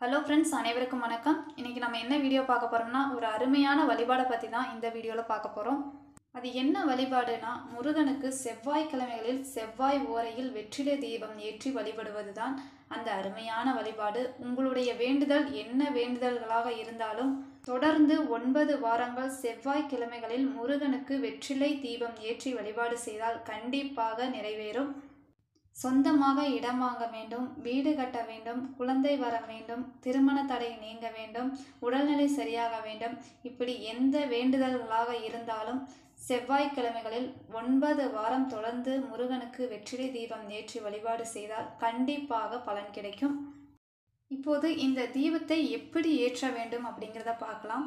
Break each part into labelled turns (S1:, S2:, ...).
S1: Hello friends, அனைவருக்கும் வணக்கம். இன்றைக்கி நம்ம என்ன வீடியோ பார்க்க போகிறோம்னா, ஒரு அருமையான வழிபாடை பற்றி தான் இந்த வீடியோவில் பார்க்க போகிறோம். அது என்ன வழிபாடுனா, முருகனுக்கு செவ்வாய்க்கிழமைகளில் செவ்வாய் ஓரையில் வெற்றிலை தீபம் ஏற்றி வழிபடுவது தான் அந்த அருமையான வழிபாடு. உங்களுடைய வேண்டுதல் என்ன வேண்டுதல்களாக இருந்தாலும் தொடர்ந்து 9 வாரங்கள் செவ்வாய்க்கிழமைகளில் முருகனுக்கு வெற்றிலை தீபம் ஏற்றி வழிபாடு செய்தால் கண்டிப்பாக நிறைவேறும். சொந்தமாக இடம் வாங்க வேண்டும், வீடு கட்ட வேண்டும், குழந்தை வர வேண்டும், திருமண தடை நீங்க வேண்டும், உடல்நிலை சரியாக வேண்டும், இப்படி எந்த வேண்டுதல்களாக இருந்தாலும் செவ்வாய்க்கிழமைகளில் 9 வாரம் தொடர்ந்து முருகனுக்கு வெற்றிலை தீபம் ஏற்றி வழிபாடு செய்தால் கண்டிப்பாக பலன் கிடைக்கும். இப்போது இந்த தீபத்தை எப்படி ஏற்ற வேண்டும் அப்படிங்கிறத பார்க்கலாம்.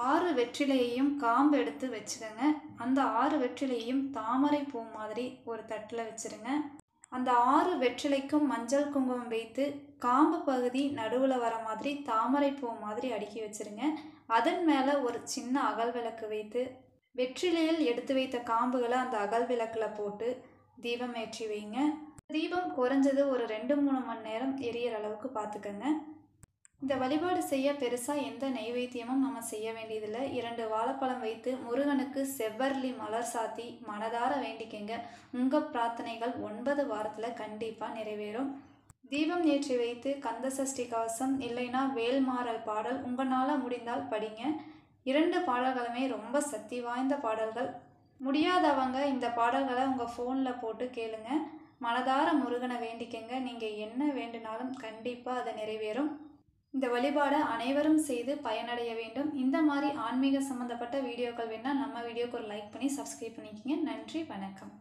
S1: 6 வெற்றிலையையும் காம்பு எடுத்து வச்சுடுங்க. அந்த 6 வெற்றிலையும் தாமரை பூ மாதிரி ஒரு தட்டில் வச்சுருங்க. அந்த 6 வெற்றிலைக்கும் மஞ்சள் குங்குமம் வைத்து காம்பு பகுதி நடுவில் வர மாதிரி தாமரை பூ மாதிரி அடுக்கி வச்சுருங்க. அதன் மேலே ஒரு சின்ன அகல் விளக்கு வைத்து வெற்றிலையில் எடுத்து வைத்த காம்புகளை அந்த அகல் விளக்கில் போட்டு தீபம் ஏற்றி வைங்க. தீபம் குறைஞ்சது ஒரு 2-3 மணி நேரம் எரியிற அளவுக்கு பார்த்துக்கங்க. இந்த வழிபாடு செய்ய பெருசாக எந்த நெய்வேத்தியமும் நம்ம செய்ய வேண்டியதில்லை. 2 வாழைப்பழம் வைத்து முருகனுக்கு செவ்வரளி மலர் சாத்தி மனதார வேண்டிக்கங்க. உங்கள் பிரார்த்தனைகள் 9 வாரத்தில் கண்டிப்பாக நிறைவேறும். தீபம் ஏற்றி வைத்து கந்த சஷ்டி கவசம் இல்லைன்னா வேல்மாறல் பாடல் உங்களால் முடிந்தால் படிங்க. 2 பாடல்களுமே ரொம்ப சக்தி வாய்ந்த பாடல்கள். முடியாதவங்க இந்த பாடல்களை உங்கள் ஃபோனில் போட்டு கேளுங்க. மனதார முருகனை வேண்டிக்கங்க. நீங்கள் என்ன வேண்டினாலும் கண்டிப்பாக அது நிறைவேறும். இந்த வழிபாடை அனைவரும் செய்து பயனடைய வேண்டும். இந்த மாதிரி ஆன்மீக சம்மந்தப்பட்ட வீடியோக்கள் வேணால் நம்ம வீடியோக்கு ஒரு லைக் பண்ணி சப்ஸ்கிரைப் பண்ணிக்கங்க. நன்றி, வணக்கம்.